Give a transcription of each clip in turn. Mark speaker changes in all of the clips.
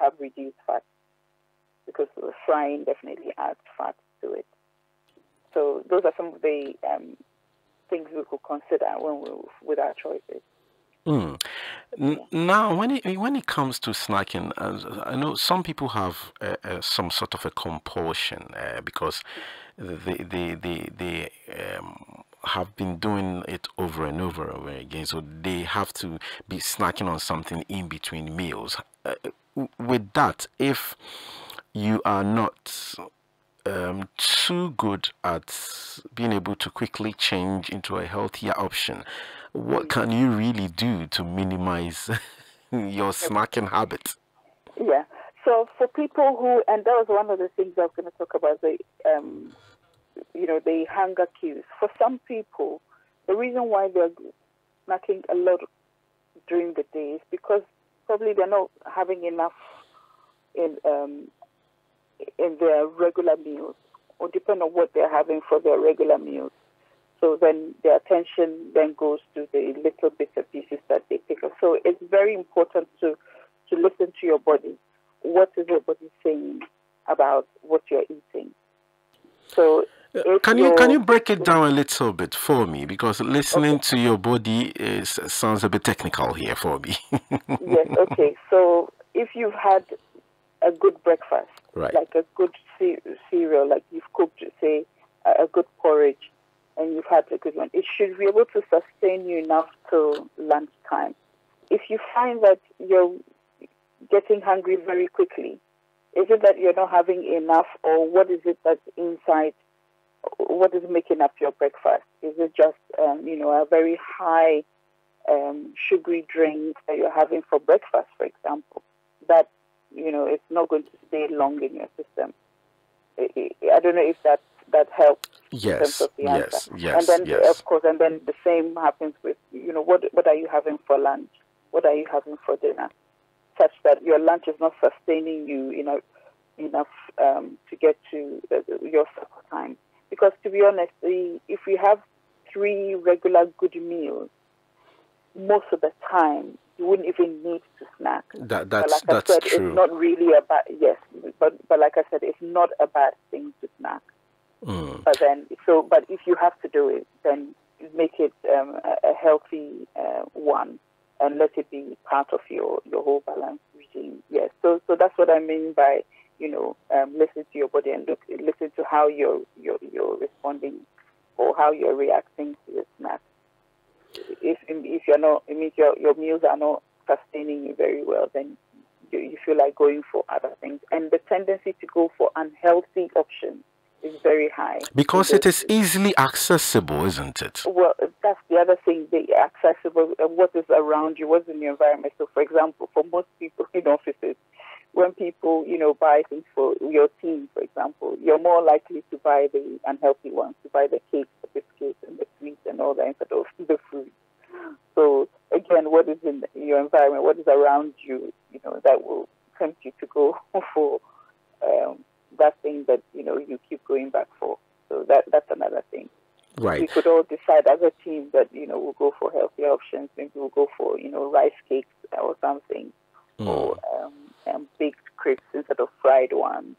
Speaker 1: have reduced fat, because frying definitely adds fat to it. So those are some of the things we could consider with our choices.
Speaker 2: Now, when it comes to snacking, I know some people have some sort of a compulsion because they have been doing it over and over again, so they have to be snacking on something in between meals. With that, if you are not too good at being able to quickly change into a healthier option, what can you really do to minimize your snacking habit?
Speaker 1: Yeah. So for people who, and that was one of the things I was going to talk about, the the hunger cues. For some people, the reason why they're snacking a lot during the day is because probably they're not having enough in their regular meals, or depend on what they're having for their regular meals. So then their attention then goes to the little bits and pieces that they pick up. So it's very important to listen to your body. What is your body saying about what you're eating? So
Speaker 2: can you break it down a little bit for me? Because listening to your body sounds a bit technical here for me.
Speaker 1: Yes, okay. So if you've had a good breakfast,
Speaker 2: right,
Speaker 1: like a good cereal, like you've cooked, say, a good porridge, and you've had a good one, it should be able to sustain you enough till lunchtime. If you find that you're getting hungry very quickly, is it that you're not having enough, or what is it that's inside? What is making up your breakfast? Is it just, a very high sugary drink that you're having for breakfast, for example? That, it's not going to stay long in your system. I don't know if that helps.
Speaker 2: Yes,
Speaker 1: in terms of the answer.
Speaker 2: Yes.
Speaker 1: And then, of course, and then the same happens with, what are you having for lunch? What are you having for dinner? Such that your lunch is not sustaining you enough to get to your supper time. Because to be honest, if we have 3 regular good meals, most of the time you wouldn't even need to snack.
Speaker 2: That's
Speaker 1: true. It's not really a bad, yes, but like I said, it's not a bad thing to snack. But if you have to do it, then make it a healthy one, and let it be part of your whole balance regime. Yes. So that's what I mean by listen to your body and listen to how you're responding, or how you're reacting to the snack. If you're not, it means your meals are not sustaining you very well, then you feel like going for other things, and the tendency to go for unhealthy options is very high.
Speaker 2: Because it is easily accessible, isn't it?
Speaker 1: Well, that's the other thing, the accessible, what is around you, what's in your environment. So, for example, for most people in offices, when people, buy things for your team, for example, you're more likely to buy the unhealthy ones, to buy the cakes, the biscuits, and the sweets, and all that instead of the food. So, again, what is in your environment, what is around you, that will tempt you to go for that thing that, you keep going back for. So that's another thing.
Speaker 2: Right.
Speaker 1: We could all decide as a team that, we'll go for healthy options. Maybe we'll go for, rice cakes or something, or baked crepes instead of fried ones,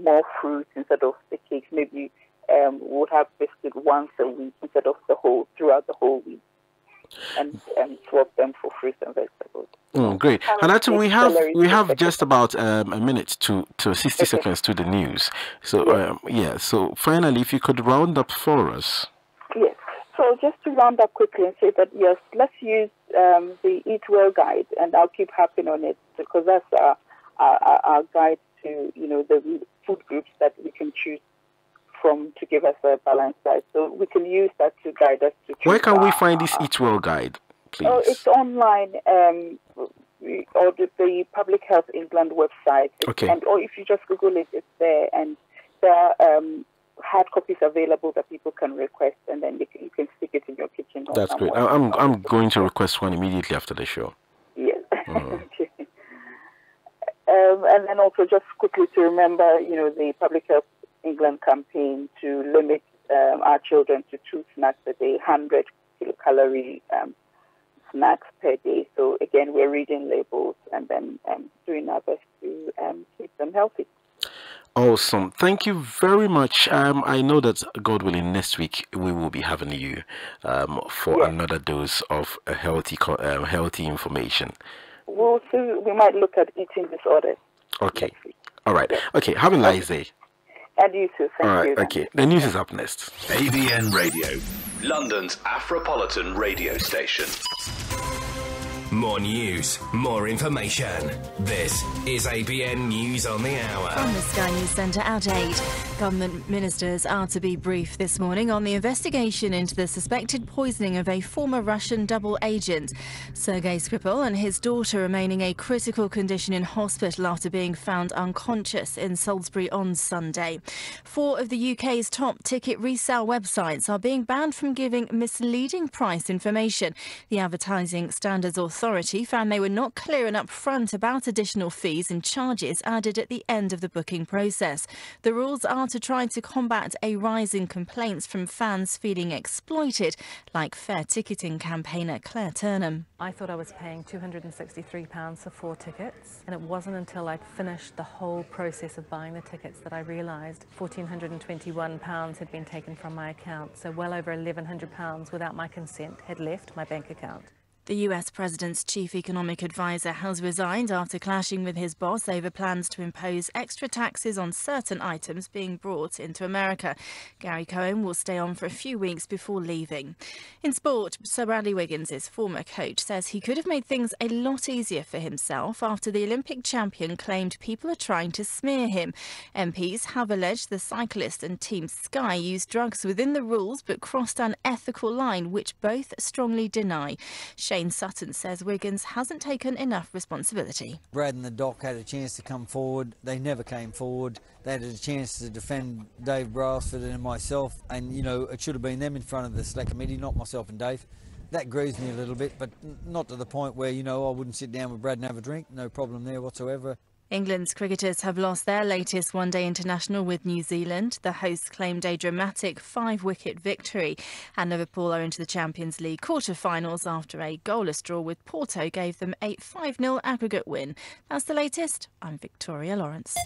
Speaker 1: more fruit instead of the cakes. Maybe we'll have biscuit once a week instead of throughout the whole week, and swap them for fruits and vegetables.
Speaker 2: Great. Hannatu, we have just about a minute to 60 seconds to the news. So so finally, if you could round up for us.
Speaker 1: Yes. So just to round up quickly and say that yes, let's use the Eat Well guide, and I'll keep harping on it because that's our guide to the food groups that we can choose from to give us a balanced diet. So we can use that to guide us to choose.
Speaker 2: Where can we find this Eat Well guide, please?
Speaker 1: Oh, it's online, or the Public Health England website.
Speaker 2: Okay.
Speaker 1: Or if you just Google it, it's there, and there are hard copies available that people can request, and then you can stick it in your kitchen.
Speaker 2: That's great. I'm going to request one immediately after the show.
Speaker 1: Yes. Okay. And then also just quickly to remember, the Public Health England campaign to limit our children to 2 snacks a day, 100 kilocalorie snacks per day. So again, we're reading labels and then doing our best to keep them healthy.
Speaker 2: Awesome. Thank you very much. I know that, God willing, next week we will be having you for another dose of healthy information.
Speaker 1: We'll see. We might look at eating disorders.
Speaker 2: Okay. All right. Okay. Have a nice day.
Speaker 1: And you too. Thank you.
Speaker 2: Okay. The news is up next.
Speaker 3: ABN Radio, London's Afropolitan radio station. More news, more information. This is ABN News on the Hour.
Speaker 4: From the Sky News Centre at 8, government ministers are to be briefed this morning on the investigation into the suspected poisoning of a former Russian double agent. Sergei Skripal and his daughter remaining a critical condition in hospital after being found unconscious in Salisbury on Sunday. 4 of the UK's top ticket resale websites are being banned from giving misleading price information. The Advertising Standards Authority found they were not clear and upfront about additional fees and charges added at the end of the booking process. The rules are to try to combat a rise in complaints from fans feeling exploited, like fair ticketing campaigner Claire Turnham.
Speaker 5: I thought I was paying £263 for 4 tickets, and it wasn't until I'd finished the whole process of buying the tickets that I realised £1,421 had been taken from my account, so well over £1,100 without my consent had left my bank account.
Speaker 4: The US President's chief economic advisor has resigned after clashing with his boss over plans to impose extra taxes on certain items being brought into America. Gary Cohen will stay on for a few weeks before leaving. In sport, Sir Bradley Wiggins' former coach says he could have made things a lot easier for himself after the Olympic champion claimed people are trying to smear him. MPs have alleged the cyclist and Team Sky used drugs within the rules but crossed an ethical line, which both strongly deny. Shane Sutton says Wiggins hasn't taken enough responsibility.
Speaker 6: Brad and the doc had a chance to come forward. They never came forward. They had a chance to defend Dave Brailsford and myself, and it should have been them in front of the select committee, not myself and Dave. That grieves me a little bit, but not to the point where I wouldn't sit down with Brad and have a drink. No problem there whatsoever.
Speaker 4: England's cricketers have lost their latest one-day international with New Zealand. The hosts claimed a dramatic 5-wicket victory, and Liverpool are into the Champions League quarter-finals after a goalless draw with Porto gave them a 5-0 aggregate win. That's the latest. I'm Victoria Lawrence.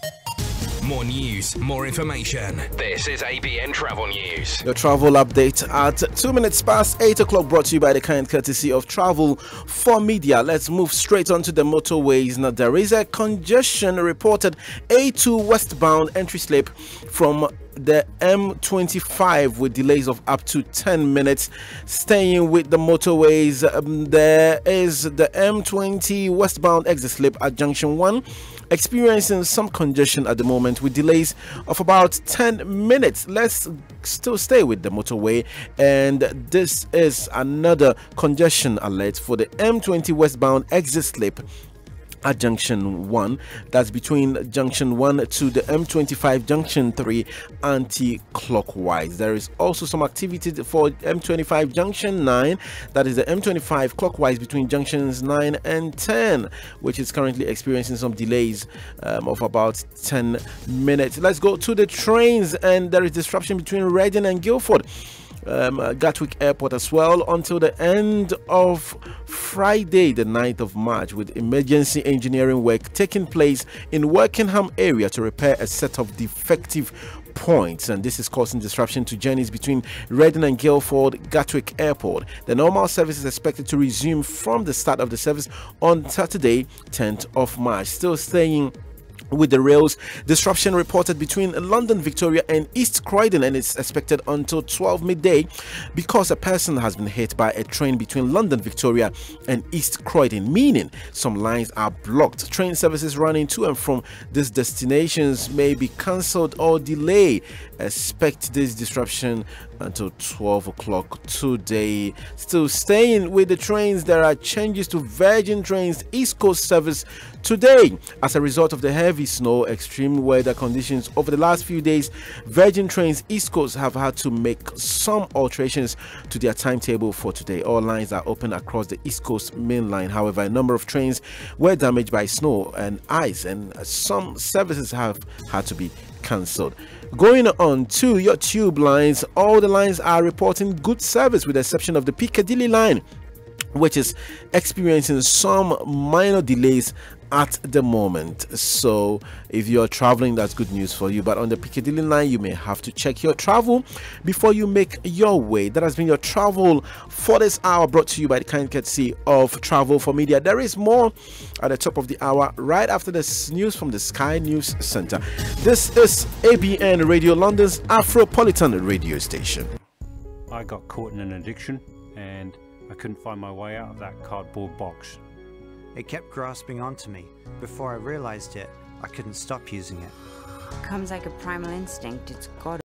Speaker 3: More news, more information. This is ABN Travel News.
Speaker 2: The travel update at 2 minutes past 8 o'clock, brought to you by the kind courtesy of Travel for Media. Let's move straight onto the motorways. Now, there is a congestion reported A2 westbound entry slip from the M25 with delays of up to 10 minutes. Staying with the motorways, there is the M20 westbound exit slip at junction 1, experiencing some congestion at the moment with delays of about 10 minutes. Let's still stay with the motorway, and this is another congestion alert for the M20 westbound exit slip at junction 1. That's between junction 1 to the M25 junction 3 anti-clockwise. There is also some activity for M25 junction 9, that is the M25 clockwise between junctions 9 and 10, which is currently experiencing some delays of about 10 minutes. Let's go to the trains, and there is disruption between Reading and Guildford. Gatwick Airport as well until the end of Friday the 9th of March, with emergency engineering work taking place in Wokingham area to repair a set of defective points, and this is causing disruption to journeys between Reading and Guildford Gatwick Airport. The normal service is expected to resume from the start of the service on Saturday 10th of March. Still staying with the rails, disruption reported between London Victoria and East Croydon, and it's expected until 12 midday because a person has been hit by a train between London Victoria and East Croydon, meaning some lines are blocked. Train services running to and from these destinations may be cancelled or delayed. Expect this disruption until 12 o'clock today. Still staying with the trains, there are changes to Virgin Trains East Coast service today as a result of the heavy snow, extreme weather conditions over the last few days. Virgin Trains East Coast have had to make some alterations to their timetable for today. All lines are open across the East Coast main line. However, a number of trains were damaged by snow and ice, and some services have had to be cancelled. Going on to your tube lines, all the lines are reporting good service with the exception of the Piccadilly line, which is experiencing some minor delays at the moment. So if you're traveling, that's good news for you, but on the Piccadilly line you may have to check your travel before you make your way. That has been your travel for this hour, brought to you by the kind courtesy of Travel for Media. There is more at the top of the hour right after this news from the Sky News Center. This is ABN Radio, London's Afropolitan radio station.
Speaker 7: I got caught in an addiction and I couldn't find my way out of that cardboard box.
Speaker 8: It kept grasping onto me. Before I realized it, I couldn't stop using it.
Speaker 9: It comes like a primal instinct. It's got